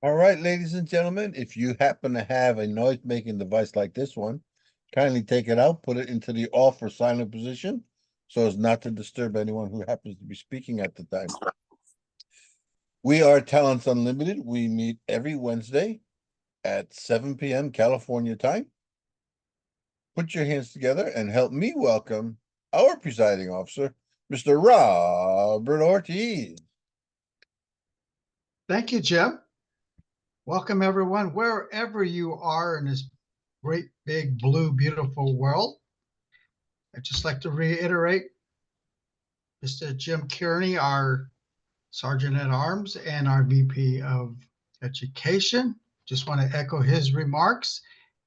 All right, ladies and gentlemen, if you happen to have a noise-making device like this one, kindly take it out, put it into the off or silent position so as not to disturb anyone who happens to be speaking at the time. We are Talents Unlimited. We meet every Wednesday at 7 p.m. California time. Put your hands together and help me welcome our presiding officer, Mr. Robert Ortiz. Thank you, Jim. Welcome, everyone, wherever you are in this great, big, blue, beautiful world. I'd just like to reiterate Mr. Jim Kearney, our Sergeant at Arms and our VP of Education. Just want to echo his remarks.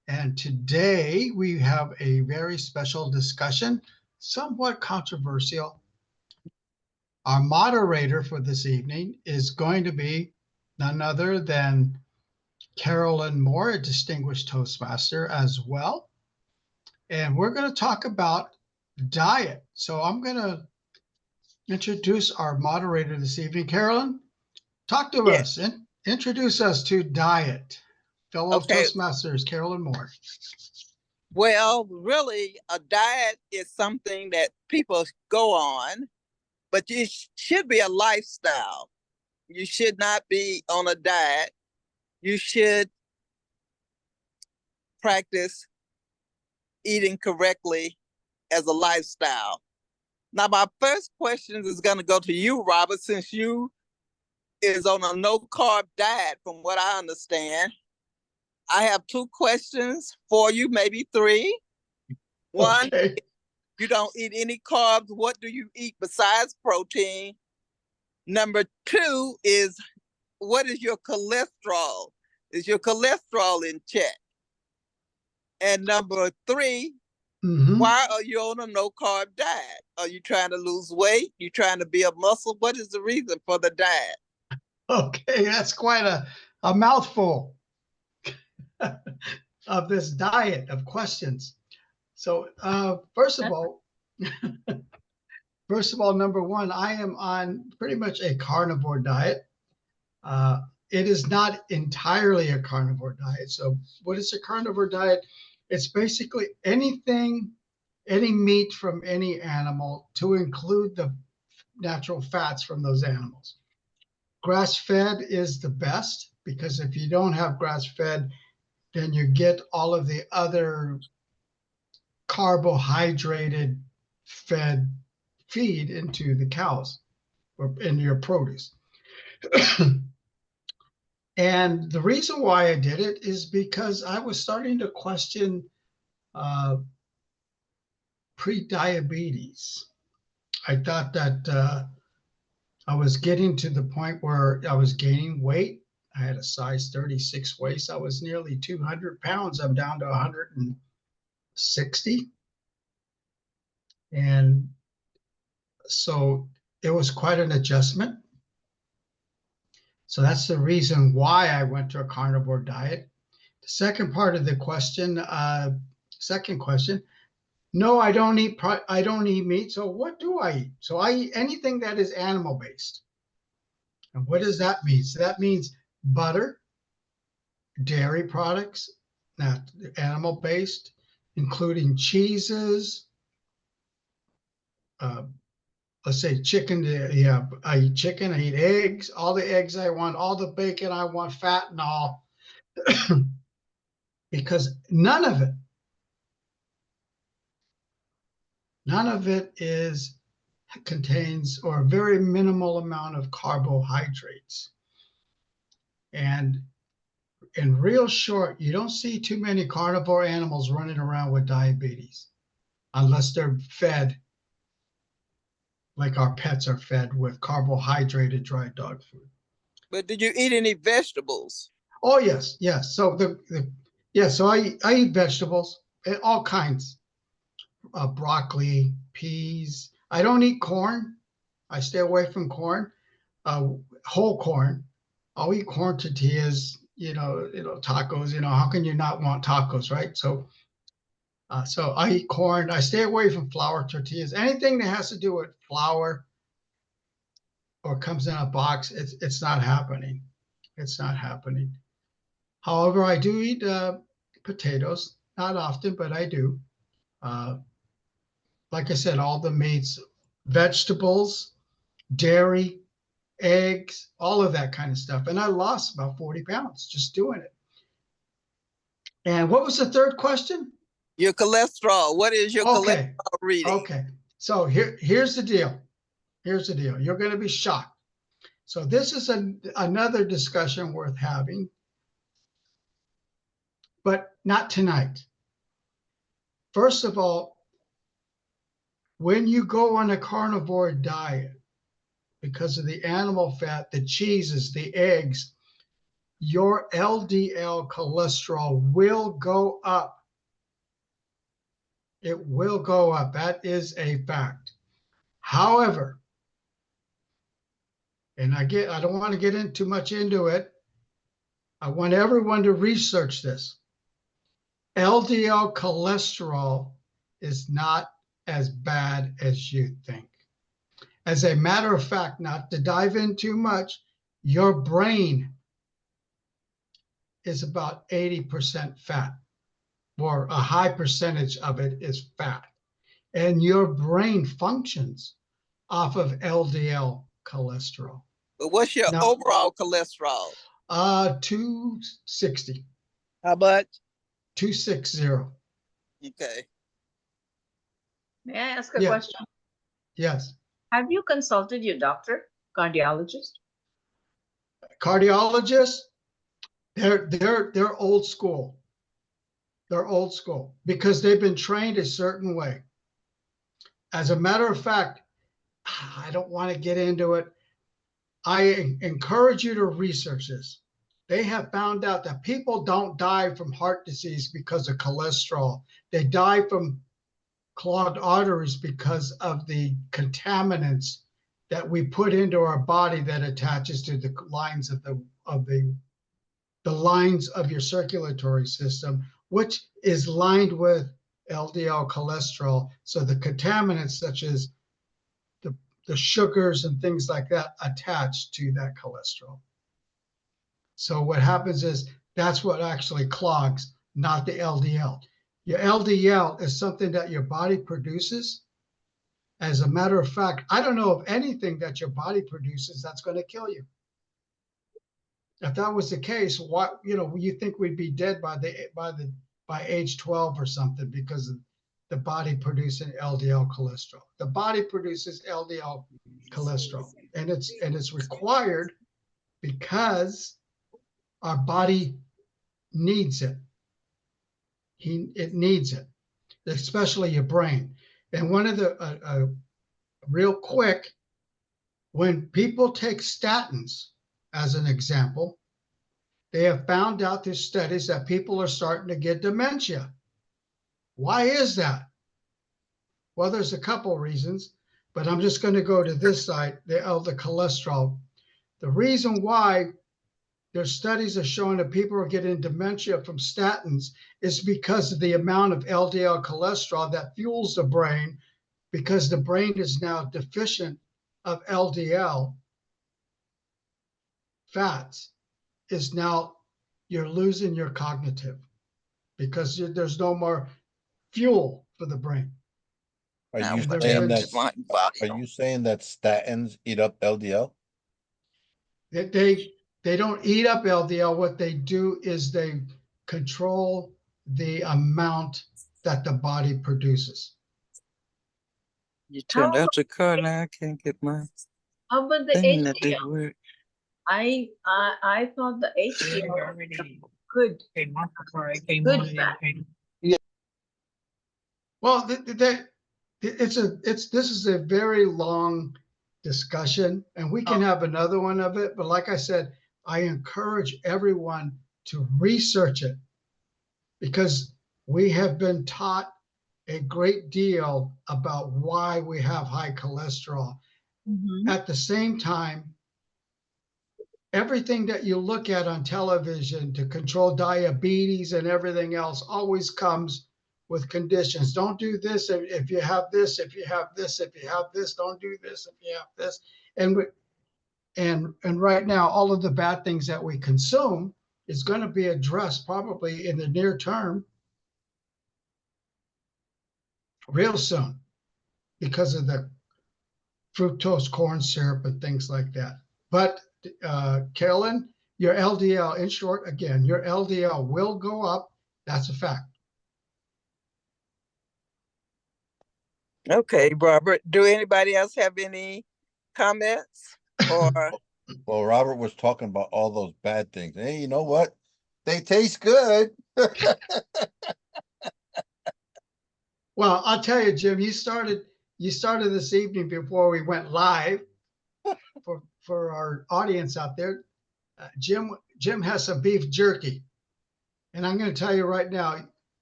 And today we have a very special discussion, somewhat controversial. Our moderator for this evening is going to be none other than Carolyn Moore, a distinguished Toastmaster as well. And we're going to talk about diet. So I'm going to introduce our moderator this evening. Carolyn, talk to us and introduce us to diet. Fellow Toastmasters, Carolyn Moore. Well, really, a diet is something that people go on, but it should be a lifestyle. You should not be on a diet. You should practice eating correctly as a lifestyle. Now, my first question is going to go to you, Robert, since you is on a no-carb diet, from what I understand. I have two questions for you, maybe three. One, okay. You don't eat any carbs. What do you eat besides protein? Number two is, what is your cholesterol? Is your cholesterol in check? And number three, why are you on a no-carb diet? Are you trying to lose weight? You trying to build muscle? What is the reason for the diet? Okay, that's quite a mouthful of this diet of questions. So first of all, number one, I am on pretty much a carnivore diet. It is not entirely a carnivore diet. So what is a carnivore diet? It's basically anything, any meat from any animal to include the natural fats from those animals. Grass-fed is the best because if you don't have grass-fed, then you get all of the other carbohydrated fed feed into the cows or into your produce. And the reason why I did it is because I was starting to question pre-diabetes. I thought that I was getting to the point where I was gaining weight. I had a size 36 waist. I was nearly 200 pounds. I'm down to 160. And so it was quite an adjustment. So that's the reason why I went to a carnivore diet. The second part of the question, second question, no, I don't eat meat. So what do I eat? So I eat anything that is animal based. And what does that mean? So that means butter, dairy products, not animal based, including cheeses. Let's say chicken. Yeah, I eat chicken. I eat eggs. All the eggs I want. All the bacon I want. Fat and all. Because none of it contains or a very minimal amount of carbohydrates. And in real short, you don't see too many carnivore animals running around with diabetes unless they're fed like our pets are fed with carbohydrated dry dog food. But did you eat any vegetables? Oh, yes. So so I eat vegetables, all kinds. Broccoli, peas. I don't eat corn. I stay away from corn. Whole corn. I'll eat corn tortillas, tacos. How can you not want tacos, right? So I eat corn. I stay away from flour tortillas. Anything that has to do with flour or comes in a box, it's not happening. It's not happening. However, I do eat potatoes, not often, but I do. Like I said, all the meats, vegetables, dairy, eggs, all of that kind of stuff. And I lost about 40 pounds just doing it. And what was the third question? Your cholesterol. What is your Okay. cholesterol reading? Okay. So here's the deal. Here's the deal. You're going to be shocked. So this is another discussion worth having, but not tonight. First of all, when you go on a carnivore diet, because of the animal fat, the cheeses, the eggs, your LDL cholesterol will go up. It will go up. That is a fact. However, and I don't want to get in too much into it. I want everyone to research this. LDL cholesterol is not as bad as you think. As a matter of fact, not to dive in too much, your brain is about 80% fat, or a high percentage of it is fat. And your brain functions off of LDL cholesterol. But what's your Now, overall cholesterol? 260. How much? 260. Okay. May I ask a Yeah. question? Yes. Have you consulted your doctor, cardiologist? Cardiologists, they're old school. They're old school because they've been trained a certain way. As a matter of fact, I don't want to get into it. I encourage you to research this. They have found out that people don't die from heart disease because of cholesterol. They die from clogged arteries because of the contaminants that we put into our body that attaches to the lines of the lines of your circulatory system, which is lined with LDL cholesterol. So the contaminants such as the sugars and things like that attach to that cholesterol. So what happens is that's what actually clogs, not the LDL. Your LDL is something that your body produces. As a matter of fact, I don't know of anything that your body produces that's going to kill you. If that was the case, what you think we'd be dead by age 12 or something because of the body producing LDL cholesterol. The body produces LDL cholesterol, and it's required because our body needs it. It needs it, especially your brain. And one of the real quick, when people take statins, as an example, they have found out through studies that people are starting to get dementia. Why is that? Well, there's a couple reasons, but I'm just going to go to this side, the cholesterol. The reason why their studies are showing that people are getting dementia from statins is because of the amount of LDL cholesterol that fuels the brain, because the brain is now deficient of LDL fats. Is now you're losing your cognitive because there's no more fuel for the brain. Are Now, you what saying happens that, to are you saying that statins eat up LDL? They don't eat up LDL. What they do is they control the amount that the body produces. You turned How out your car now. I can't get my How about the thing that HDL? didn't work. I thought the HDL good. Good fat. Well, this is a very long discussion, and we can have another one of it. But like I said, I encourage everyone to research it because we have been taught a great deal about why we have high cholesterol. Mhm. At the same time, everything that you look at on television to control diabetes and everything else always comes with conditions. Don't do this if you have this, if you have this, if you have this, don't do this if you have this. And And right now, all of the bad things that we consume is going to be addressed probably in the near term, real soon, because of the fructose corn syrup and things like that. But Carolyn, your LDL, in short, again, your LDL will go up. That's a fact. Okay, Robert, do anybody else have any comments? Or, Well, Robert was talking about all those bad things. Hey, you know what? They taste good. Well, I'll tell you, Jim, you started this evening before we went live for our audience out there. Jim has some beef jerky. And I'm going to tell you right now,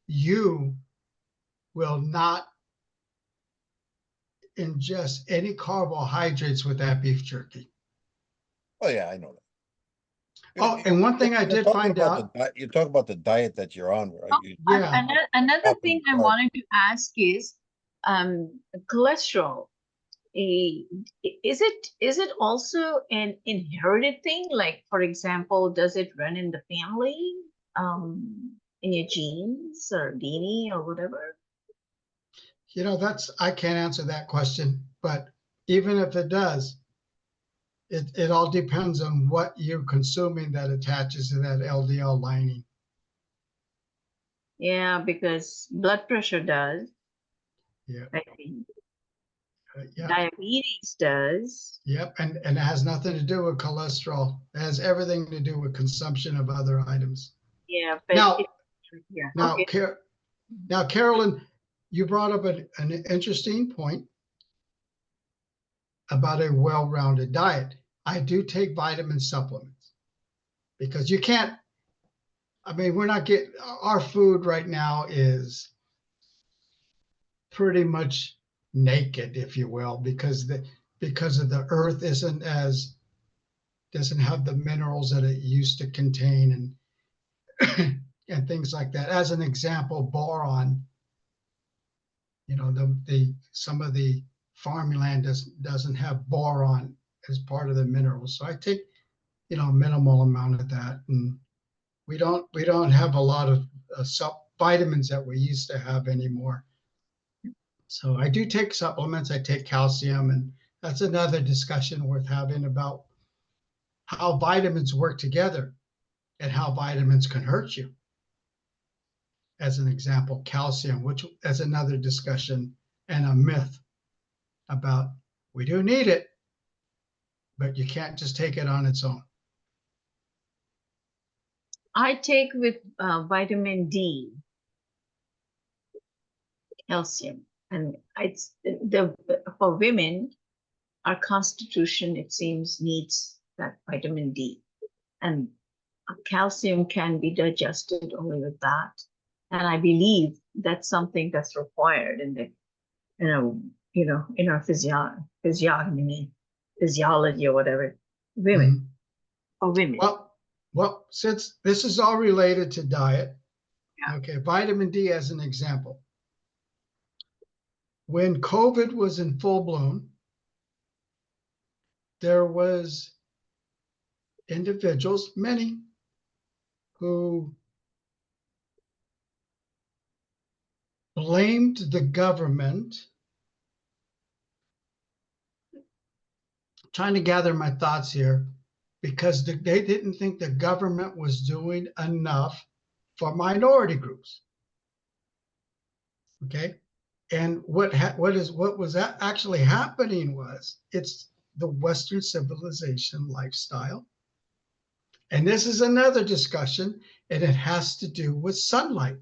you will not ingest any carbohydrates with that beef jerky. Oh yeah, I know that. Oh, and one thing I You're did talking find about out, you're talking about the diet that you're on, right? Oh, yeah. Another Up in thing I carbs. wanted to ask is cholesterol. Is it also an inherited thing? Like, for example, does it run in the family, in your genes or DNA or whatever? I can't answer that question, but even if it does, it all depends on what you're consuming that attaches to that LDL lining. Yeah, because blood pressure does, Yeah. I think. Yeah. Diabetes does. Yep. And it has nothing to do with cholesterol. It has everything to do with consumption of other items. Yeah, but Now, yeah. now, Okay. now, Carolyn, you brought up an interesting point about a well-rounded diet. I do take vitamin supplements because you can't, I mean, we're not getting, our food right now is pretty much naked, if you will, because of the earth doesn't have the minerals that it used to contain and things like that. As an example, boron, some of the farmland doesn't have boron as part of the minerals. So I take, a minimal amount of that. And we don't have a lot of vitamins that we used to have anymore. So I do take supplements. I take calcium, and that's another discussion worth having about how vitamins work together and how vitamins can hurt you. As an example, calcium, which is another discussion and a myth about we do need it, but you can't just take it on its own. I take with vitamin D, calcium, and it's for women, our constitution, it seems, needs that vitamin D, and calcium can be digested only with that. And I believe that's something that's required in our physiology or whatever, women or women. Well, since this is all related to diet, Yeah. okay, vitamin D as an example. When COVID was in full bloom, there was individuals, many, who blamed the government. Trying to gather my thoughts here, because they didn't think the government was doing enough for minority groups. Okay, and what was actually happening was it's the Western civilization lifestyle, and this is another discussion, and it has to do with sunlight.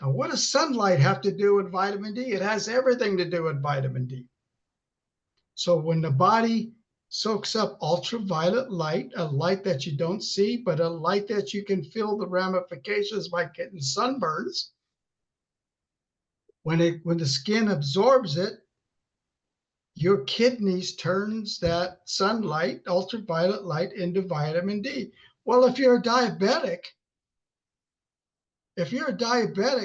Now, what does sunlight have to do with vitamin D? It has everything to do with vitamin D. So when the body soaks up ultraviolet light, a light that you don't see, but a light that you can feel the ramifications by getting sunburns, when the skin absorbs it, your kidneys turns that sunlight, ultraviolet light, into vitamin D. Well, if you're a diabetic,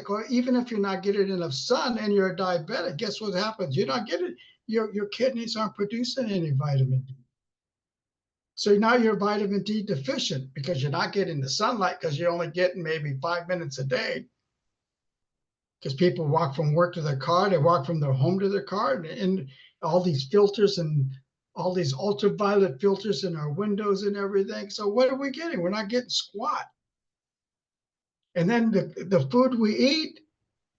or even if you're not getting enough sun and you're a diabetic, guess what happens? You're not getting, your kidneys aren't producing any vitamin D. So now you're vitamin D deficient because you're not getting the sunlight because you're only getting maybe 5 minutes a day. Because people walk from work to their car, they walk from their home to their car, and all these filters and all these ultraviolet filters in our windows and everything. So what are we getting? We're not getting squat. And then the food we eat,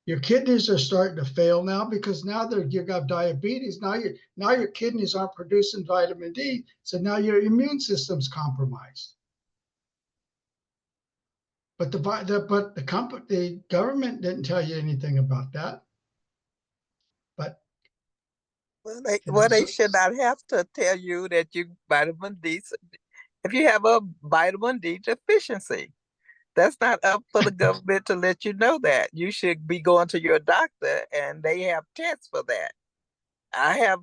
your kidneys are starting to fail now because now you got diabetes. Now your kidneys aren't producing vitamin D, so now your immune system's compromised. But the government didn't tell you anything about that. But They should not have to tell you that you vitamin D. If you have a vitamin D deficiency, that's not up for the government to let you know that. You should be going to your doctor, and they have tests for that. I have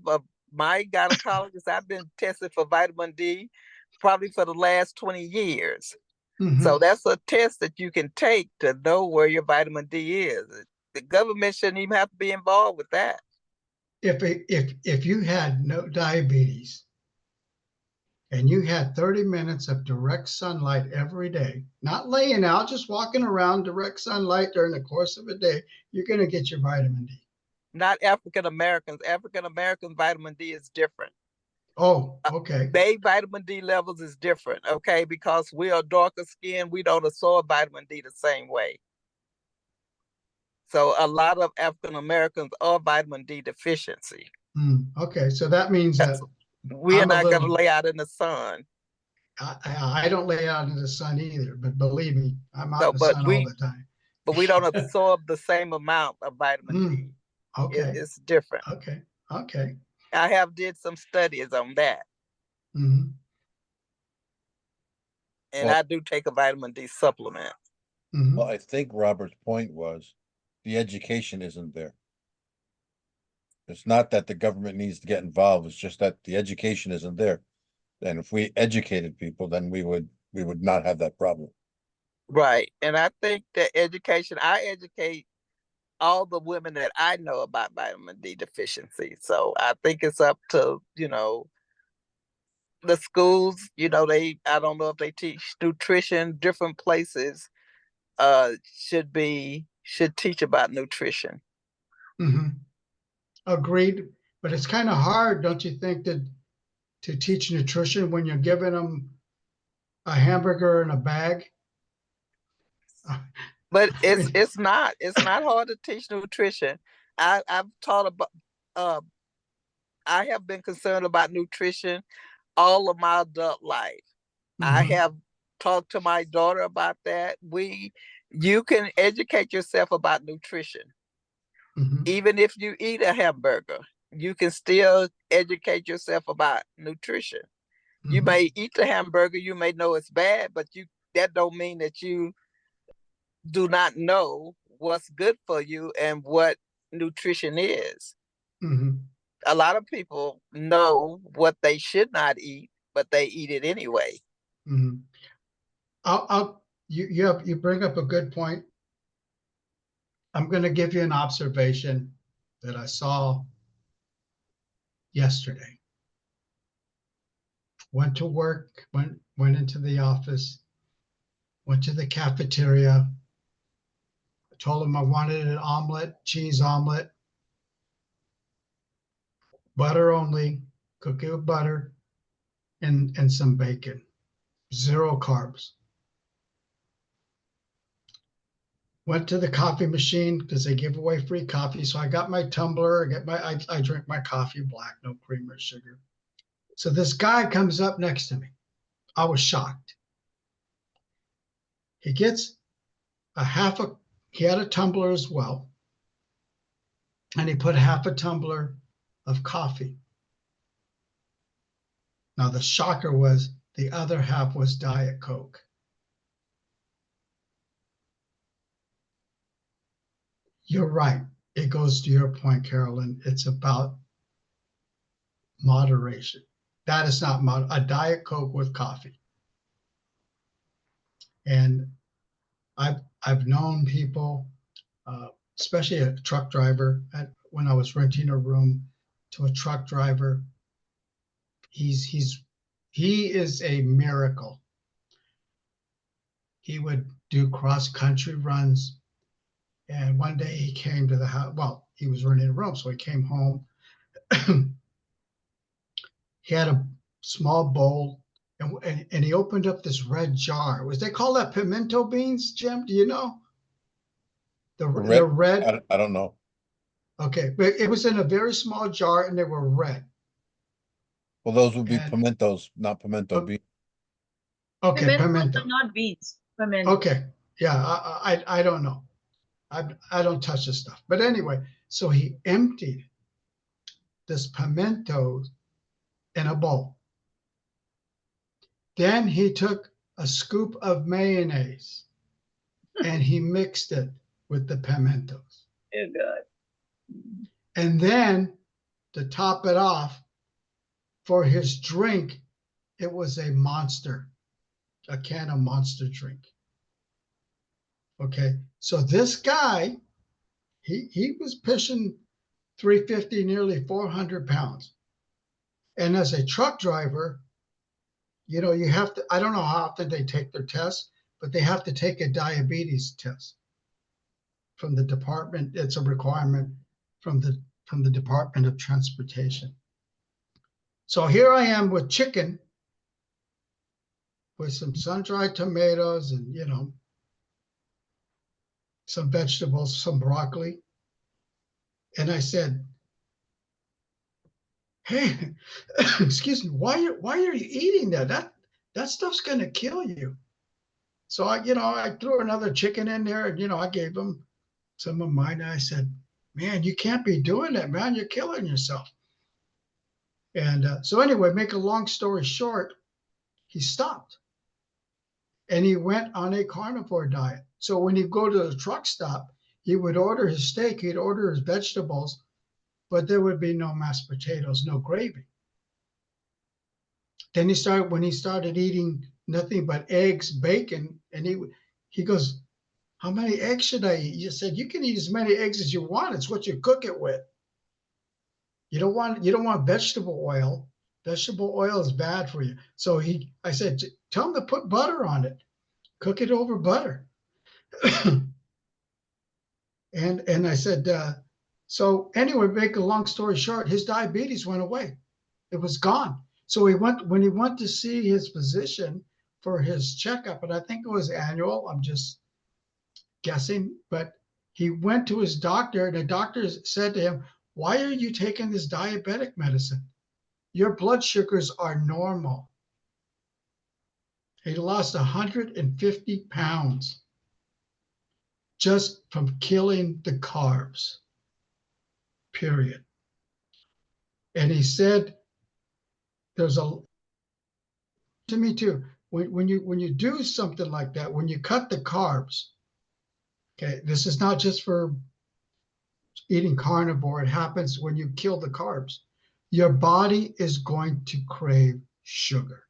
my gynecologist. I've been tested for vitamin D probably for the last 20 years. So that's a test that you can take to know where your vitamin D is. The government shouldn't even have to be involved with that. If you had no diabetes and you had 30 minutes of direct sunlight every day, not laying out, just walking around direct sunlight during the course of a day, you're going to get your vitamin D. Not African Americans. African American vitamin D is different. Oh, okay. Their vitamin D levels is different, okay? Because we are darker skinned, we don't absorb vitamin D the same way. So a lot of African Americans are vitamin D deficiency. Okay, so that means that we are not going to lay out in the sun. I don't lay out in the sun either, but believe me, I'm out in the sun all the time. But we don't absorb the same amount of vitamin D. Okay. It's different. Okay. I have did some studies on that. And I do take a vitamin D supplement. Well, I think Robert's point was the education isn't there. It's not that the government needs to get involved. It's just that the education isn't there. And if we educated people, then we would not have that problem. Right. And I think that I educate all the women that I know about vitamin D deficiency. So I think it's up to, the schools, I don't know if they teach nutrition, different places should teach about nutrition. Agreed. But it's kind of hard, don't you think, to teach nutrition when you're giving them a hamburger in a bag? But it's not hard to teach nutrition. I've taught about I have been concerned about nutrition all of my adult life. I have talked to my daughter about that. You can educate yourself about nutrition. Even if you eat a hamburger, you can still educate yourself about nutrition. You may eat the hamburger, you may know it's bad, but that don't mean that you do not know what's good for you and what nutrition is. A lot of people know what they should not eat, but they eat it anyway. You bring up a good point. I'm going to give you an observation that I saw yesterday. Went to work, went into the office, went to the cafeteria. I told them I wanted an omelet, cheese omelet, butter only, cook it with butter, and some bacon. 0 carbs. Went to the coffee machine because they give away free coffee. So I got my tumbler, I drink my coffee black, no cream or sugar. So this guy comes up next to me. I was shocked. He gets he had a tumbler as well. And he put half a tumbler of coffee. Now the shocker was the other half was Diet Coke. You're right. It goes to your point, Carolyn. It's about moderation. That is not a Diet Coke with coffee. And I've known people, especially a truck driver, when I was renting a room to a truck driver. He's He is a miracle. He would do cross-country runs. And one day he came to the house. Well, he was running a room, so he came home. He had a small bowl, and he opened up this red jar. They call that pimento beans, Jim? Do you know? The red. I don't know. Okay, but it was in a very small jar, and they were red. Well, those would be And- pimentos, not pimento Oh, beans. Okay, Pimentos pimento. are not beans. Pimento. Okay, yeah, I don't know. I don't touch this stuff. But anyway, so he emptied this pimento in a bowl. Then he took a scoop of mayonnaise and he mixed it with the pimentos. Oh, God. And then to top it off, for his drink, it was a Monster, a can of Monster drink. Okay, so this guy, he was pushing 350, nearly 400 pounds. And as a truck driver, you know, you have to, I don't know how often they take their tests, but they have to take a diabetes test from the department. It's a requirement from the Department of Transportation. So here I am with chicken, with some sun-dried tomatoes and, you know, some vegetables, some broccoli. And I said, hey, excuse me, why are you eating that? That stuff's gonna kill you. So I threw another chicken in there, and I gave him some of mine. And I said, man, you can't be doing that, man. You're killing yourself. And so anyway, make a long story short, he stopped. And he went on a carnivore diet. So when he'd go to the truck stop, he would order his steak, he'd order his vegetables, but there would be no mashed potatoes, no gravy. Then when he started eating nothing but eggs, bacon, and he goes, how many eggs should I eat? You said, you can eat as many eggs as you want. It's what you cook it with. You don't want vegetable oil. Vegetable oil is bad for you. So I said, tell him to put butter on it. Cook it over butter. and I said, so anyway, make a long story short, his diabetes went away. It was gone. So when he went to see his physician for his checkup, and I think it was annual, I'm just guessing, but he went to his doctor, and the doctor said to him, why are you taking this diabetic medicine? Your blood sugars are normal. He lost 150 pounds just from killing the carbs, period. And he said, to me too, when you do something like that, when you cut the carbs, okay, this is not just for eating carnivore, it happens when you kill the carbs. Your body is going to crave sugar.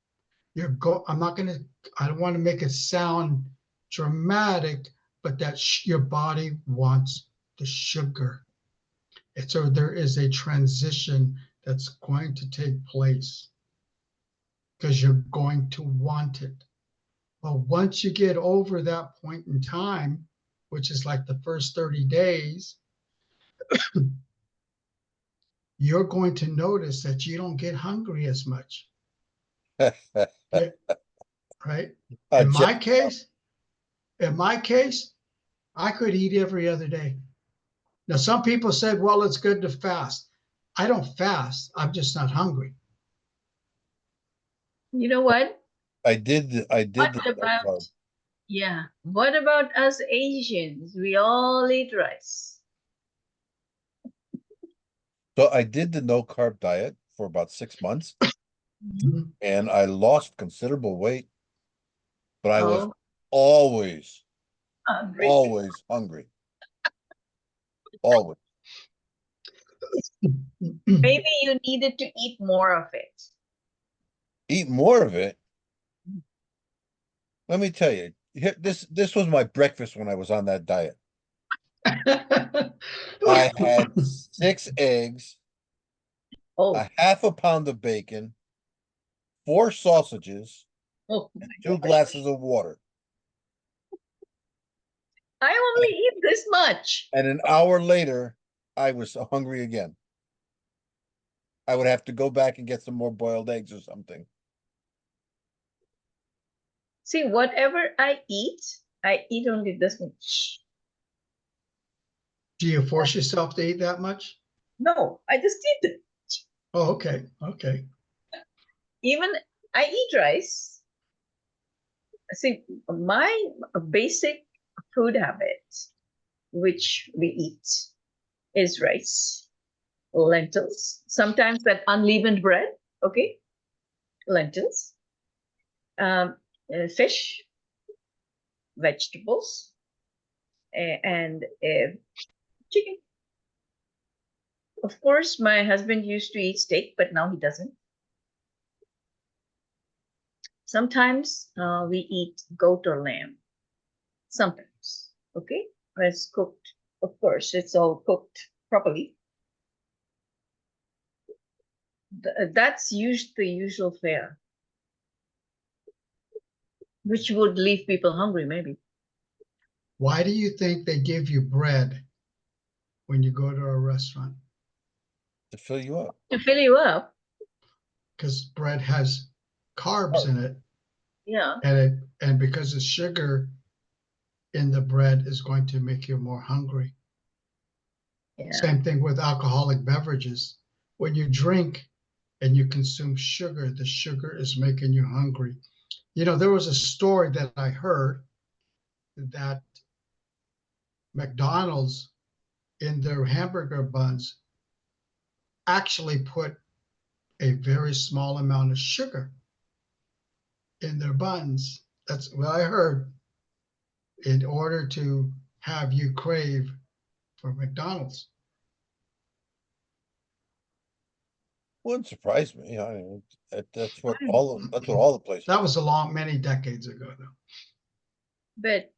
I don't want to make it sound dramatic, but your body wants the sugar. And so there is a transition that's going to take place because you're going to want it. Well, once you get over that point in time, which is like the first 30 days, you're going to notice that you don't get hungry as much. Yeah, right? In my case, I could eat every other day. Now, some people said, well, it's good to fast. I don't fast. I'm just not hungry. You know what? I did. What about, yeah, what about us Asians? We all eat rice. So I did the no carb diet for about 6 months, Mhm. and I lost considerable weight, but I was Oh, always hungry. hungry. Always. Maybe you needed to eat more of it. Eat more of it. Let me tell you, this was my breakfast when I was on that diet. I had 6 eggs, Oh, a half a pound of bacon, 4 sausages, Oh, and 2 glasses of water. I only eat this much. And an hour later, I was hungry again. I would have to go back and get some more boiled eggs or something. See, whatever I eat only this much. Do you force yourself to eat that much? No, I just eat it. Oh, okay, okay. Even I eat rice. See, my basic food habit, which we eat, is rice, lentils, sometimes that unleavened bread, okay? Lentils, fish, vegetables, and chicken. Of course, my husband used to eat steak, but now he doesn't. Sometimes we eat goat or lamb. Sometimes, okay? It's cooked. Of course, it's all cooked properly. That's the usual fare, which would leave people hungry, maybe. Why do you think they give you bread when you go to a restaurant? To fill you up. To fill you up, Because bread has carbs in it, yeah. and because the sugar in the bread is going to make you more hungry. Yeah. Same thing with alcoholic beverages. When you drink and you consume sugar, the sugar is making you hungry. You know, there was a story that I heard that McDonald's in their hamburger buns actually put a very small amount of sugar in their buns. That's what I heard, in order to have you crave for McDonald's. Wouldn't surprise me. I mean, that's what all the places. That was many decades ago, though. But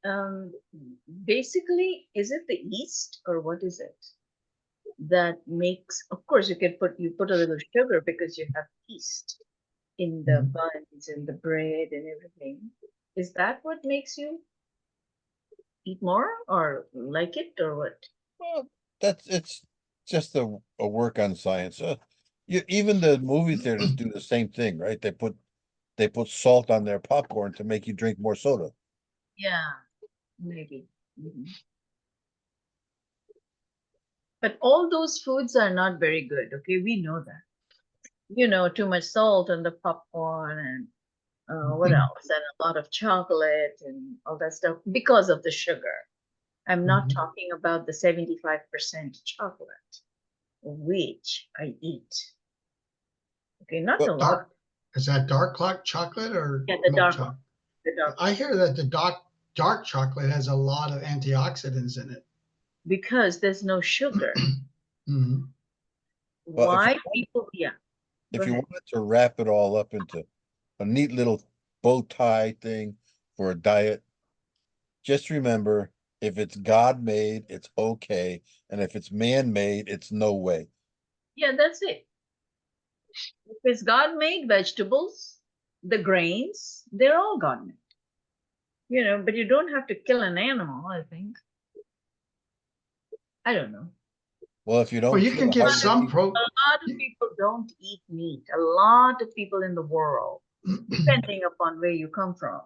basically, is it the yeast or what is it that makes? Of course, you put a little sugar because you have yeast in the buns and the bread and everything. Is that what makes you eat more or like it or what? Well, it's just a work on science. Even the movie theaters do the same thing, right? They put salt on their popcorn to make you drink more soda. Yeah, maybe. Mhm. But all those foods are not very good. Okay, we know that. You know, too much salt on the popcorn and what else? And a lot of chocolate and all that stuff because of the sugar. I'm not Mhm. talking about the 75% chocolate, which I eat. Okay, not But a lot. Dark, is that dark chocolate or Yeah, the milk dark one. chocolate? The dark I hear that the dark chocolate has a lot of antioxidants in it. because there's no sugar. Mhm. Well, Why people? Yeah. if Go you ahead. wanted to wrap it all up into a neat little bow tie thing for a diet, just remember, if it's God made, it's okay, and if it's man made, it's no way. Yeah, that's it. If it's God-made vegetables, the grains, they're all God-made. You know, but you don't have to kill an animal, I think. I don't know. Well, if you Well, don't you can kill, get how do you some eat? A lot of people don't eat meat. A lot of people in the world, depending upon where you come from.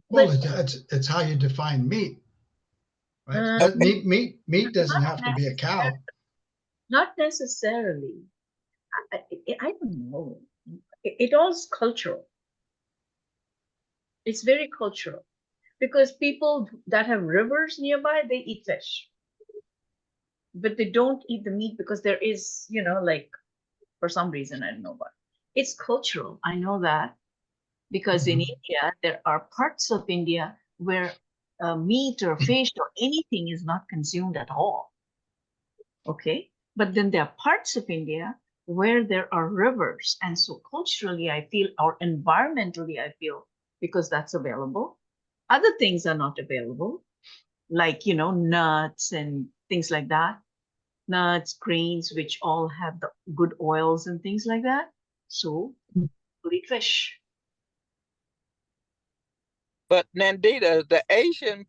Well, But it's how you define meat, right? uh, Meat doesn't not have to be a cow. not necessarily. I don't know. It all's cultural. It's very cultural because people that have rivers nearby, they eat fish, but they don't eat the meat because there is, you know, like for some reason, I don't know why. It's cultural. I know that because in Mhm. India, there are parts of India where meat or fish or anything is not consumed at all. Okay. But then there are parts of India where there are rivers. And so culturally, I feel, or environmentally, I feel, because that's available. Other things are not available, like, you know, nuts and things like that. nuts, grains, which all have the good oils and things like that. So we'll eat fish. But Nandita, the Asian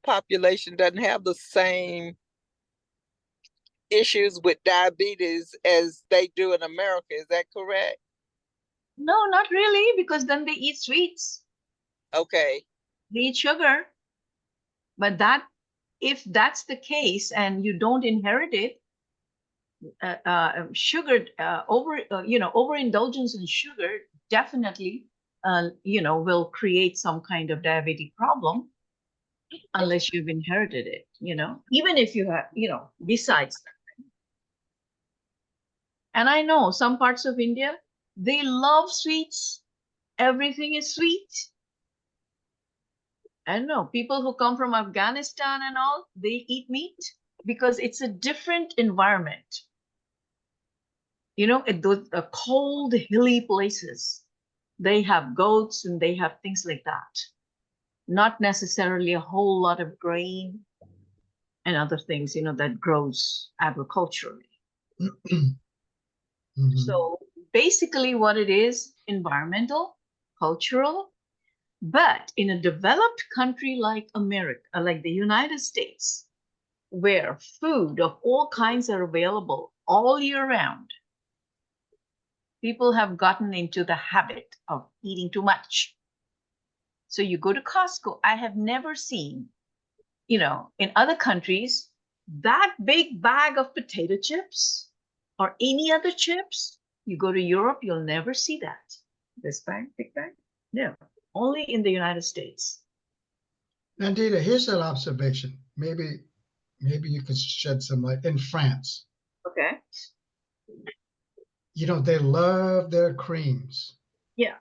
population doesn't have the same issues with diabetes as they do in America. Is that correct? No, not really, because then they eat sweets, Okay. they eat sugar. But that, if that's the case and you don't inherit it, sugar, overindulgence in sugar definitely, will create some kind of diabetic problem unless you've inherited it, even if you have, besides that. And I know some parts of India, they love sweets. Everything is sweet. I know people who come from Afghanistan and all, they eat meat because it's a different environment. At those cold, hilly places, they have goats and they have things like that. Not necessarily a whole lot of grain and other things, that grows agriculturally. So basically what it is, environmental, cultural, but in a developed country like America, like the United States, where food of all kinds are available all year round, people have gotten into the habit of eating too much. So you go to Costco, I have never seen, in other countries, that big bag of potato chips or any other chips. You go to Europe, you'll never see that. This bag, big bag? No, only in the United States. Nandita, here's an observation. Maybe you could shed some light. In France, Okay. they love their creams. Yeah.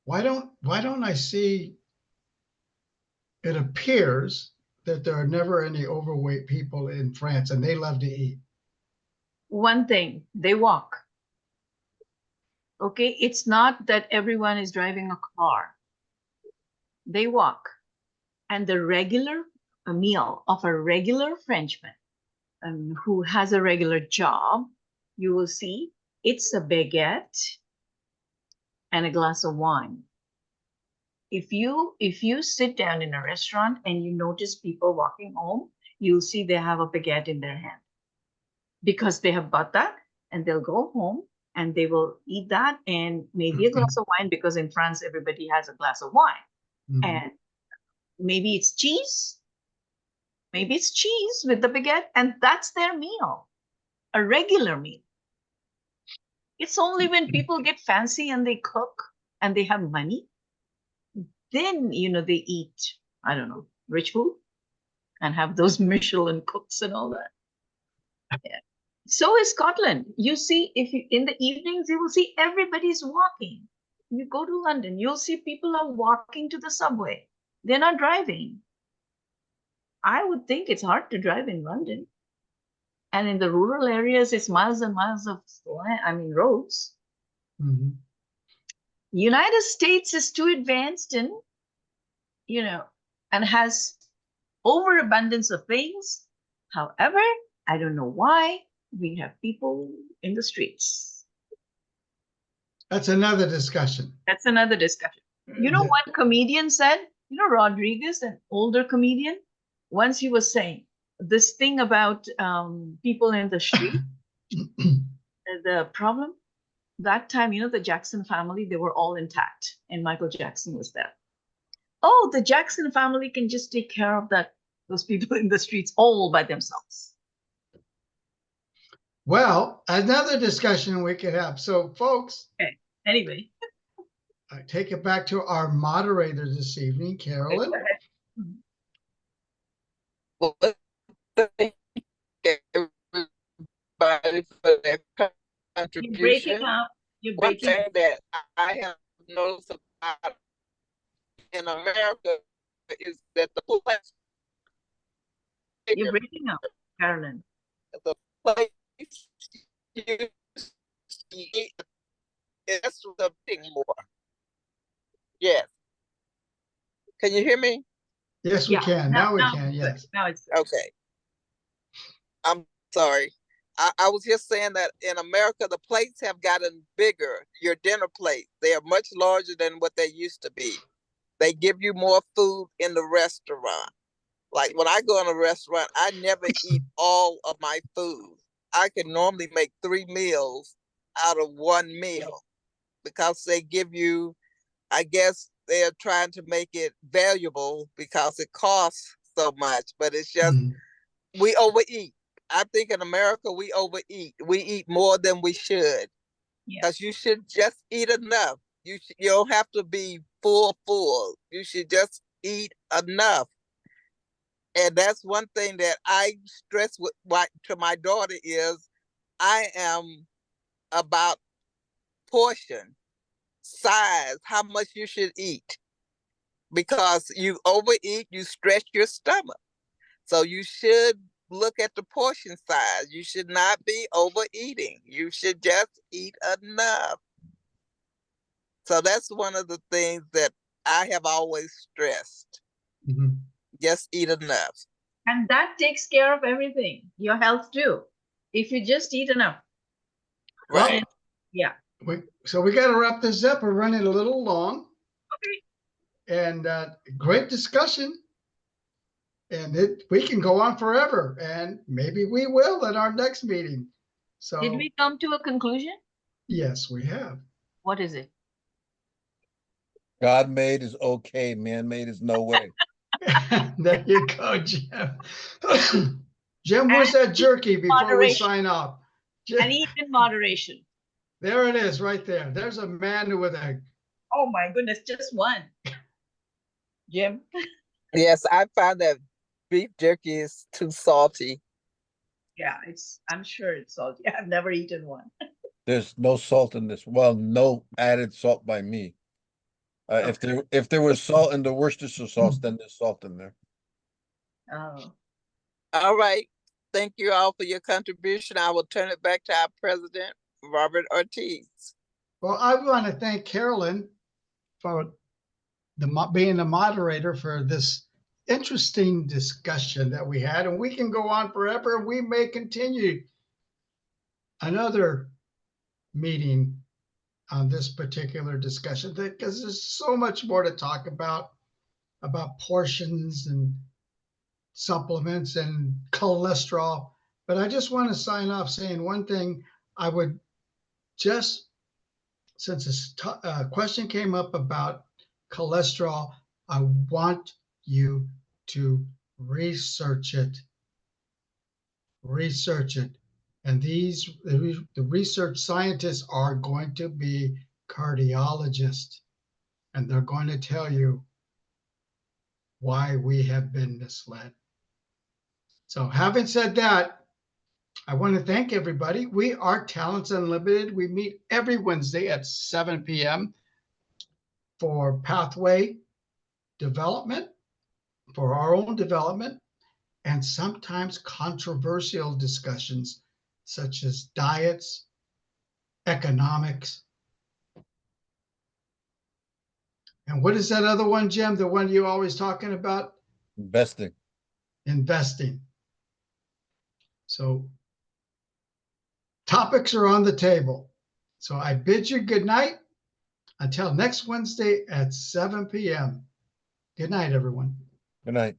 Why don't I see? It appears that there are never any overweight people in France, and they love to eat. One thing, they walk. Okay, it's not that everyone is driving a car. They walk. And the regular meal of a regular Frenchman who has a regular job, you will see it's a baguette and a glass of wine. If you sit down in a restaurant and you notice people walking home, you'll see they have a baguette in their hand because they have bought that, and they'll go home and they will eat that and maybe a glass of wine, because in France everybody has a glass of wine. And maybe it's cheese. Maybe it's cheese with the baguette, and that's their meal, a regular meal. It's only when people get fancy and they cook and they have money, then, they eat, I don't know, rich food and have those Michelin cooks and all that. Yeah. So is Scotland. You see, in the evenings, you will see everybody's walking. You go to London, you'll see people are walking to the subway. They're not driving. I would think it's hard to drive in London. And in the rural areas, it's miles and miles of roads. United States is too advanced and has overabundance of things. However, I don't know why we have people in the streets. That's another discussion. That's another discussion. You know what comedian said? Rodriguez, an older comedian, once he was saying this thing about people in the street. The problem that time, the Jackson family, they were all intact, and Michael Jackson was there. Oh, the Jackson family can just take care of those people in the streets all by themselves. Well, another discussion we could have. So, folks. Okay. Anyway. I take it back to our moderator this evening, Carolyn. Well, thank everybody for their contribution. You're breaking up. One thing that I have noticed about in America is that the place. You're breaking up, Carolyn. The place you eat is something more. Yes. Can you hear me? Yes, we can. Now we can. Yes. Now it's okay. I'm sorry. I was just saying that in America, the plates have gotten bigger. Your dinner plates, they are much larger than what they used to be. They give you more food in the restaurant. Like when I go in a restaurant, I never eat all of my food. I can normally make 3 meals out of one meal because they give you, I guess they're trying to make it valuable because it costs so much, but it's just, Mhm. we overeat. I think in America, we overeat. We eat more than we should Yeah. because you should just eat enough. You don't have to be full. You should just eat enough. And that's one thing that I stress to my daughter is I am about portion, size, how much you should eat. Because you overeat, you stretch your stomach. So you should look at the portion size. You should not be overeating. You should just eat enough. So that's one of the things that I have always stressed. Mhm. Just eat enough. And that takes care of everything, your health too. If you just eat enough. Well, Right. Yeah. So we got to wrap this up. We're running a little long, Okay. and great discussion. And we can go on forever, and maybe we will at our next meeting. So Did we come to a conclusion? yes, we have. What is it? God made is okay, man made is no way. There you go, Jim. Jim, where's that jerky before we Moderation. sign off? And eat in moderation. There it is, right there. There's a man with a. Oh my goodness, just one. Jim? Yes, I find that beef jerky is too salty. Yeah, I'm sure it's salty. I've never eaten one. There's no salt in this. Well, no added salt by me. If there was salt in the Worcestershire sauce, then there's salt in there. Oh. All right. Thank you all for your contribution. I will turn it back to our president, Robert Ortiz. Well, I want to thank Carolyn for being the moderator for this interesting discussion that we had, and we can go on forever. We may continue another meeting on this particular discussion because there's so much more to talk about portions and supplements and cholesterol. But I just want to sign off saying one thing. I would just, since this question came up about cholesterol, I want you to research it. Research it. And the research scientists are going to be cardiologists, and they're going to tell you why we have been misled. So having said that, I want to thank everybody. We are Talents Unlimited. We meet every Wednesday at 7 p.m. for pathway development, for our own development, and sometimes controversial discussions such as diets, economics. And what is that other one, Jim? The one you're always talking about? Investing. Investing. So topics are on the table. So I bid you good night until next Wednesday at 7 p.m. Good night, everyone. Good night.